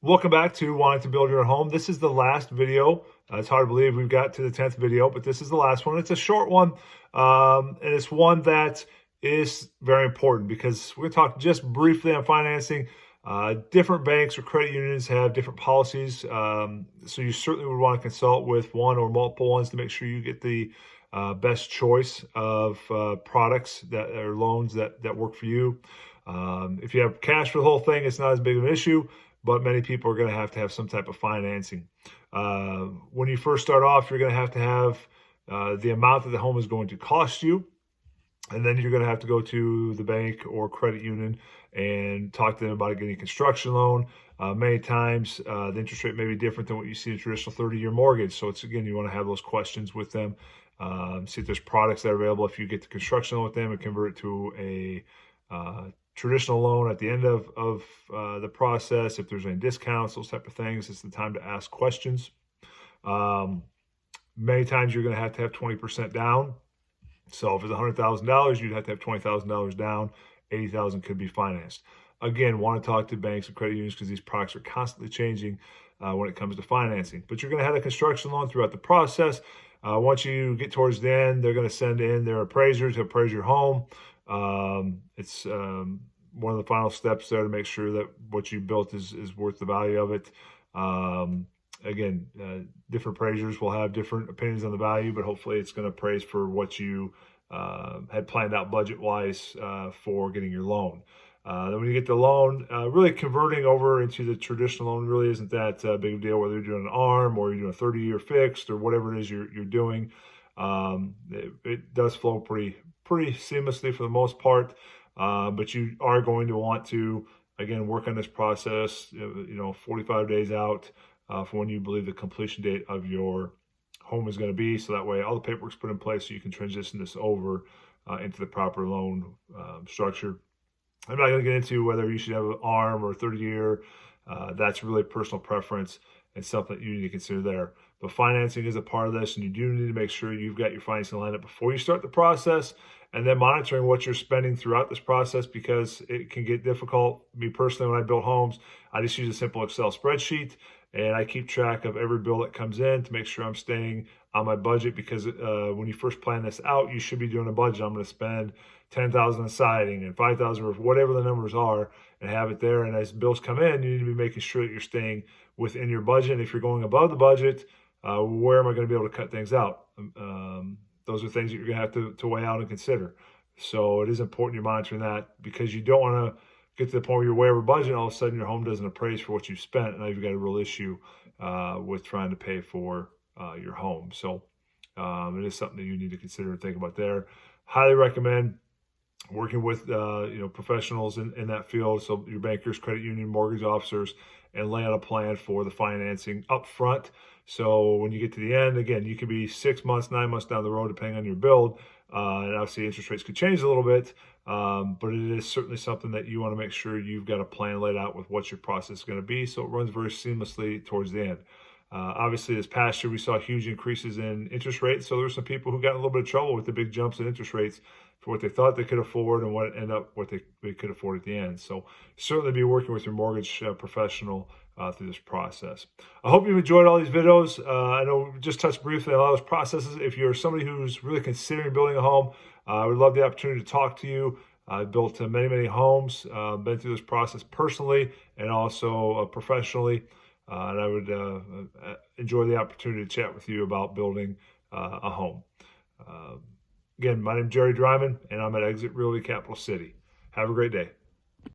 Welcome back to Wanting to Build Your Home. This is the last video. It's hard to believe we've got to the 10th video, but this is the last one. It's a short one, and it's one that is very important because we're going to talk just briefly on financing. Different banks or credit unions have different policies, so you certainly would want to consult with one or multiple ones to make sure you get the best choice of products that or loans that work for you. If you have cash for the whole thing, it's not as big of an issue, but many people are going to have some type of financing. When you first start off, you're going to have the amount that the home is going to cost you. And then you're going to have to go to the bank or credit union and talk to them about getting a construction loan. Many times, the interest rate may be different than what you see in a traditional 30-year mortgage. So it's, again, you want to have those questions with them. See if there's products that are available. If you get the construction loan with them and convert it to a traditional loan at the end of the process, if there's any discounts, those type of things, it's the time to ask questions. Many times you're going to have 20% down. So if it's $100,000, you'd have to have $20,000 down. $80,000 could be financed. Again, want to talk to banks and credit unions because these products are constantly changing when it comes to financing. But you're going to have a construction loan throughout the process. Once you get towards the end, they're going to send in their appraiser to appraise your home. It's one of the final steps there to make sure that what you built is worth the value of it. Again, different appraisers will have different opinions on the value, but hopefully it's going to appraise for what you had planned out budget-wise for getting your loan. Then when you get the loan, really converting over into the traditional loan really isn't that big of a deal, whether you're doing an ARM or you're doing a 30-year fixed or whatever it is you're doing. It does flow pretty seamlessly for the most part, but you are going to want to, again, work on this process, 45 days out from when you believe the completion date of your home is going to be. So that way all the paperwork's put in place so you can transition this over into the proper loan structure. I'm not going to get into whether you should have an ARM or 30-year. That's really personal preference and something that you need to consider there. But financing is a part of this, and you do need to make sure you've got your financing lined up before you start the process, and then monitoring what you're spending throughout this process because it can get difficult. Me personally, when I build homes, I just use a simple Excel spreadsheet, and I keep track of every bill that comes in to make sure I'm staying on my budget because when you first plan this out, you should be doing a budget. I'm going to spend $10,000 on siding and $5,000 or whatever the numbers are and have it there. And as bills come in, you need to be making sure that you're staying within your budget. If you're going above the budget, where am I going to be able to cut things out? Those are things that you're going to have to weigh out and consider. So it is important you're monitoring that because you don't want to get to the point where you're way over budget and all of a sudden your home doesn't appraise for what you've spent. And now you've got a real issue with trying to pay for your home. So it is something that you need to consider and think about there. Highly recommend working with professionals in that field, so your bankers, credit union, mortgage officers, and lay out a plan for the financing up front. So when you get to the end, again, you could be 6 months, 9 months down the road, depending on your build. And obviously interest rates could change a little bit, but it is certainly something that you want to make sure you've got a plan laid out with what your process is going to be so it runs very seamlessly towards the end. Obviously, this past year, we saw huge increases in interest rates. So there were some people who got in a little bit of trouble with the big jumps in interest rates for what they thought they could afford and what they could afford at the end. So certainly be working with your mortgage professional through this process. I hope you've enjoyed all these videos. I know we just touched briefly on a lot of those processes. If you're somebody who's really considering building a home, I would love the opportunity to talk to you. I've built many homes, been through this process personally and also professionally. And I would enjoy the opportunity to chat with you about building a home. Again, my name is Jerry Dryman, and I'm at Exit Realty Capital City. Have a great day.